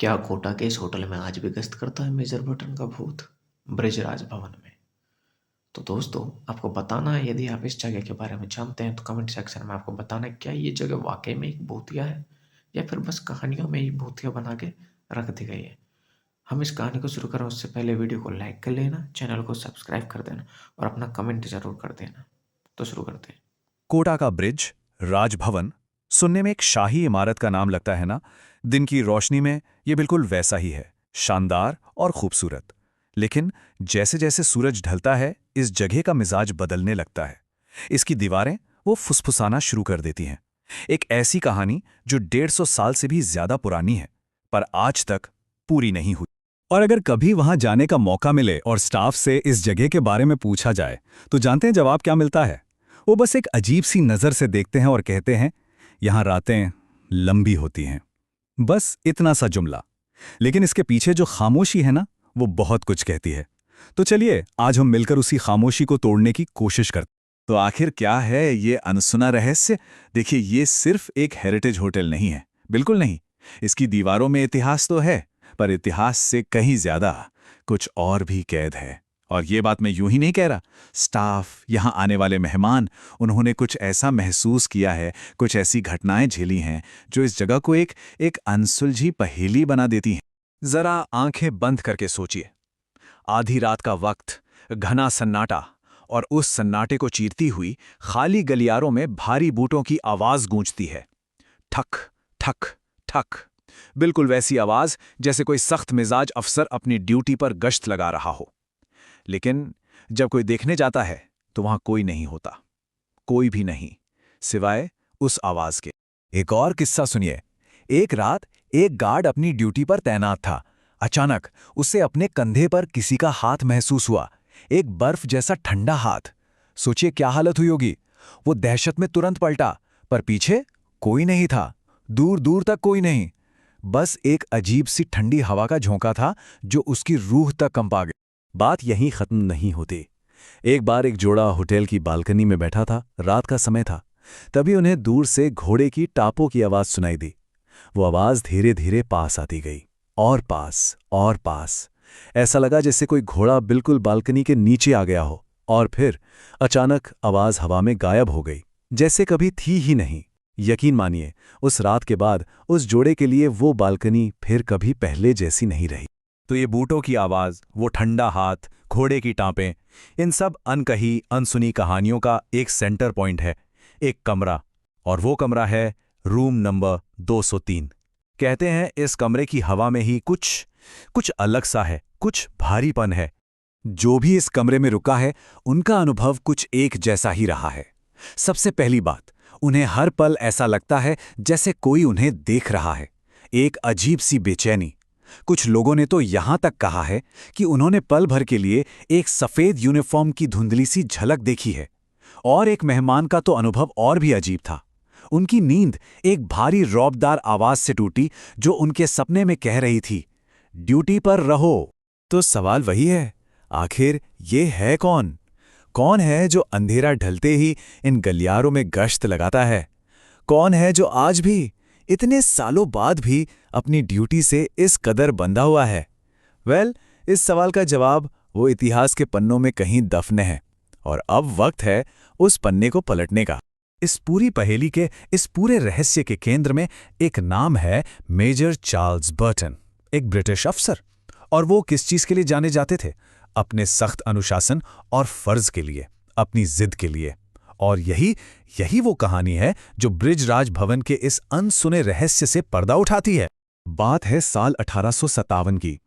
क्या कोटा के इस होटल में आज भी गश्त करता है मेजर बर्टन का भूत ब्रिजराज भवन में? तो दोस्तों, आपको बताना है, यदि आप इस जगह के बारे में जानते हैं तो कमेंट सेक्शन में आपको बताना है क्या ये जगह वाकई में एक भूतिया है या फिर बस कहानियों में ही भूतिया बना के रख दी गई है। हम इस कहानी को शुरू करें उससे पहले वीडियो को लाइक कर लेना, चैनल को सब्सक्राइब कर देना और अपना कमेंट जरूर कर देना। तो शुरू करते हैं। कोटा का ब्रिज, राजभवन, सुनने में एक शाही इमारत का नाम लगता है ना। दिन की रोशनी में ये बिल्कुल वैसा ही है, शानदार और खूबसूरत। लेकिन जैसे जैसे सूरज ढलता है, इस जगह का मिजाज बदलने लगता है। इसकी दीवारें वो फुसफुसाना शुरू कर देती हैं। एक ऐसी कहानी जो 150 साल से भी ज्यादा पुरानी है, पर आज तक पूरी नहीं हुई। और अगर कभी वहां जाने का मौका मिले और स्टाफ से इस जगह के बारे में पूछा जाए, तो जानते हैं जवाब क्या मिलता है? वो बस एक अजीब सी नज़र से देखते हैं और कहते हैं, यहाँ रातें लंबी होती हैं। बस इतना सा जुमला। लेकिन इसके पीछे जो खामोशी है ना, वो बहुत कुछ कहती है। तो चलिए आज हम मिलकर उसी खामोशी को तोड़ने की कोशिश करते हैं। तो आखिर क्या है ये अनसुना रहस्य? देखिए, ये सिर्फ एक हेरिटेज होटल नहीं है, बिल्कुल नहीं। इसकी दीवारों में इतिहास तो है, पर इतिहास से कहीं ज्यादा कुछ और भी कैद है। और ये बात मैं यूं ही नहीं कह रहा। स्टाफ, यहाँ आने वाले मेहमान, उन्होंने कुछ ऐसा महसूस किया है, कुछ ऐसी घटनाएं झेली हैं जो इस जगह को एक एक अनसुलझी पहेली बना देती हैं। जरा आंखें बंद करके सोचिए। आधी रात का वक्त, घना सन्नाटा, और उस सन्नाटे को चीरती हुई खाली गलियारों में भारी बूटों की आवाज गूंजती है। ठक ठक ठक। बिल्कुल वैसी आवाज जैसे कोई सख्त मिजाज अफसर अपनी ड्यूटी पर गश्त लगा रहा हो। लेकिन जब कोई देखने जाता है तो वहां कोई नहीं होता, कोई भी नहीं, सिवाय उस आवाज के। एक और किस्सा सुनिए। एक रात एक गार्ड अपनी ड्यूटी पर तैनात था। अचानक उसे अपने कंधे पर किसी का हाथ महसूस हुआ, एक बर्फ जैसा ठंडा हाथ। सोचिए क्या हालत हुई होगी। वो दहशत में तुरंत पलटा, पर पीछे कोई नहीं था, दूर दूर तक कोई नहीं। बस एक अजीब सी ठंडी हवा का झोंका था जो उसकी रूह तक कंपा गया। बात यहीं खत्म नहीं होती। एक बार एक जोड़ा होटल की बालकनी में बैठा था, रात का समय था। तभी उन्हें दूर से घोड़े की टापों की आवाज सुनाई दी। वो आवाज धीरे धीरे पास आती गई, और पास और पास। ऐसा लगा जैसे कोई घोड़ा बिल्कुल बालकनी के नीचे आ गया हो, और फिर अचानक आवाज हवा में गायब हो गई, जैसे कभी थी ही नहीं। यकीन मानिए, उस रात के बाद उस जोड़े के लिए वो बालकनी फिर कभी पहले जैसी नहीं रही। तो ये बूटों की आवाज, वो ठंडा हाथ, घोड़े की टांपें, इन सब अनकही अनसुनी कहानियों का एक सेंटर पॉइंट है, एक कमरा। और वो कमरा है रूम नंबर 203। कहते हैं इस कमरे की हवा में ही कुछ कुछ अलग सा है, कुछ भारीपन है। जो भी इस कमरे में रुका है, उनका अनुभव कुछ एक जैसा ही रहा है। सबसे पहली बात, उन्हें हर पल ऐसा लगता है जैसे कोई उन्हें देख रहा है। एक अजीब सी बेचैनी। कुछ लोगों ने तो यहां तक कहा है कि उन्होंने पल भर के लिए एक सफेद यूनिफॉर्म की धुंधली सी झलक देखी है। और एक मेहमान का तो अनुभव और भी अजीब था। उनकी नींद एक भारी रौबदार आवाज से टूटी जो उनके सपने में कह रही थी, ड्यूटी पर रहो। तो सवाल वही है, आखिर ये है कौन? कौन है जो अंधेरा ढलते ही इन गलियारों में गश्त लगाता है? कौन है जो आज भी, इतने सालों बाद भी, अपनी ड्यूटी से इस कदर बंधा हुआ है? इस सवाल का जवाब वो इतिहास के पन्नों में कहीं दफन है, और अब वक्त है उस पन्ने को पलटने का। इस पूरी पहेली के, इस पूरे रहस्य के केंद्र में एक नाम है, मेजर चार्ल्स बर्टन, एक ब्रिटिश अफसर। और वो किस चीज के लिए जाने जाते थे? अपने सख्त अनुशासन और फर्ज के लिए, अपनी जिद के लिए। और यही यही वो कहानी है जो ब्रिजराज भवन के इस अनसुने रहस्य से पर्दा उठाती है। बात है साल 1857 की।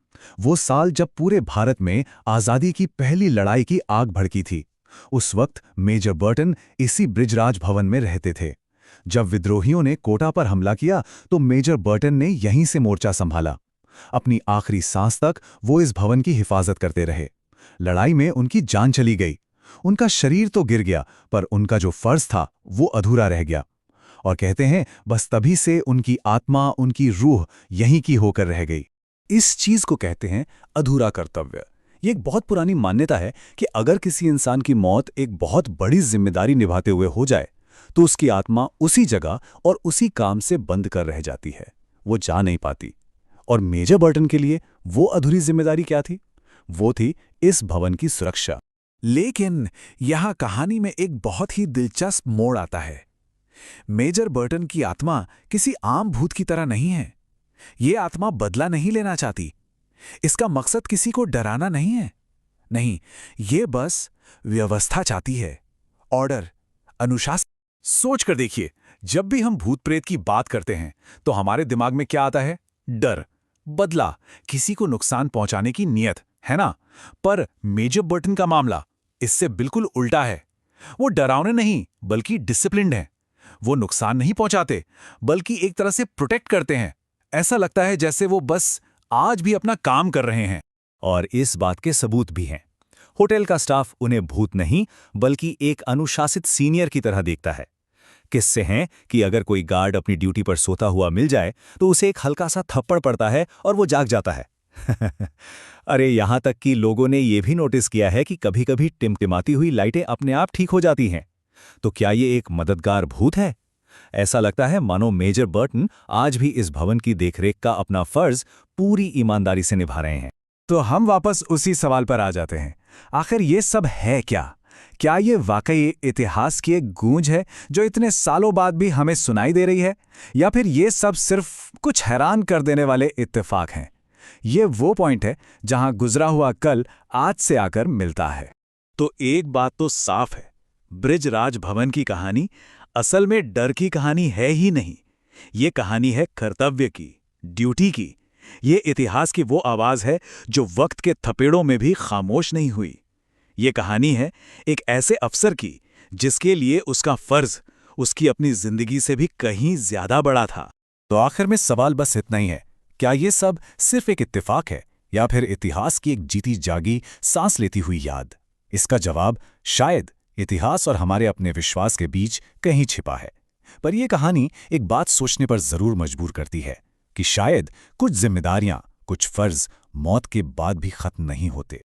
वो साल जब पूरे भारत में आजादी की पहली लड़ाई की आग भड़की थी। उस वक्त मेजर बर्टन इसी ब्रिजराज भवन में रहते थे। जब विद्रोहियों ने कोटा पर हमला किया तो मेजर बर्टन ने यहीं से मोर्चा संभाला। अपनी आखिरी सांस तक वो इस भवन की हिफाजत करते रहे। लड़ाई में उनकी जान चली गई, उनका शरीर तो गिर गया, पर उनका जो फर्ज था वो अधूरा रह गया। और कहते हैं बस तभी से उनकी आत्मा, उनकी रूह यहीं की होकर रह गई। इस चीज को कहते हैं अधूरा कर्तव्य। ये एक बहुत पुरानी मान्यता है कि अगर किसी इंसान की मौत एक बहुत बड़ी जिम्मेदारी निभाते हुए हो जाए, तो उसकी आत्मा उसी जगह और उसी काम से बंद कर रह जाती है, वो जा नहीं पाती। और मेजर बर्टन के लिए वो अधूरी जिम्मेदारी क्या थी? वो थी इस भवन की सुरक्षा। लेकिन यहाँ कहानी में एक बहुत ही दिलचस्प मोड़ आता है। मेजर बर्टन की आत्मा किसी आम भूत की तरह नहीं है। ये आत्मा बदला नहीं लेना चाहती। इसका मकसद किसी को डराना नहीं है। नहीं, ये बस व्यवस्था चाहती है, ऑर्डर, अनुशासन। सोच कर देखिए, जब भी हम भूत प्रेत की बात करते हैं तो हमारे दिमाग में क्या आता है? डर, बदला, किसी को नुकसान पहुंचाने की नीयत, है ना? पर मेजर बर्टन का मामला इससे बिल्कुल उल्टा है। वो डरावने नहीं बल्कि डिसिप्लिन्ड हैं। वो नुकसान नहीं पहुंचाते बल्कि एक तरह से प्रोटेक्ट करते हैं। ऐसा लगता है जैसे वो बस आज भी अपना काम कर रहे हैं। और इस बात के सबूत भी हैं। होटल का स्टाफ उन्हें भूत नहीं बल्कि एक अनुशासित सीनियर की तरह देखता है। किस्से हैं कि अगर कोई गार्ड अपनी ड्यूटी पर सोता हुआ मिल जाए तो उसे एक हल्का सा थप्पड़ पड़ता है और वो जाग जाता है। अरे यहां तक कि लोगों ने यह भी नोटिस किया है कि कभी-कभी टिमटिमाती हुई लाइटें अपने आप ठीक हो जाती हैं। तो क्या ये एक मददगार भूत है? ऐसा लगता है मानो मेजर बर्टन आज भी इस भवन की देखरेख का अपना फर्ज पूरी ईमानदारी से निभा रहे हैं। तो हम वापस उसी सवाल पर आ जाते हैं। आखिर ये सब है क्या? क्या ये वाकई इतिहास की एक गूंज है जो इतने सालों बाद भी हमें सुनाई दे रही है, या फिर ये सब सिर्फ कुछ हैरान कर देने वाले इत्तेफाक हैं? ये वो पॉइंट है जहां गुजरा हुआ कल आज से आकर मिलता है। तो एक बात तो साफ है, ब्रिज राज भवन की कहानी असल में डर की कहानी है ही नहीं। ये कहानी है कर्तव्य की, ड्यूटी की। ये इतिहास की वो आवाज है जो वक्त के थपेड़ों में भी खामोश नहीं हुई। ये कहानी है एक ऐसे अफसर की जिसके लिए उसका फर्ज उसकी अपनी जिंदगी से भी कहीं ज्यादा बड़ा था। तो आखिर में सवाल बस इतना ही है, क्या ये सब सिर्फ एक इत्तेफाक है या फिर इतिहास की एक जीती जागी सांस लेती हुई याद? इसका जवाब शायद इतिहास और हमारे अपने विश्वास के बीच कहीं छिपा है। पर यह कहानी एक बात सोचने पर जरूर मजबूर करती है कि शायद कुछ जिम्मेदारियां, कुछ फर्ज मौत के बाद भी खत्म नहीं होते।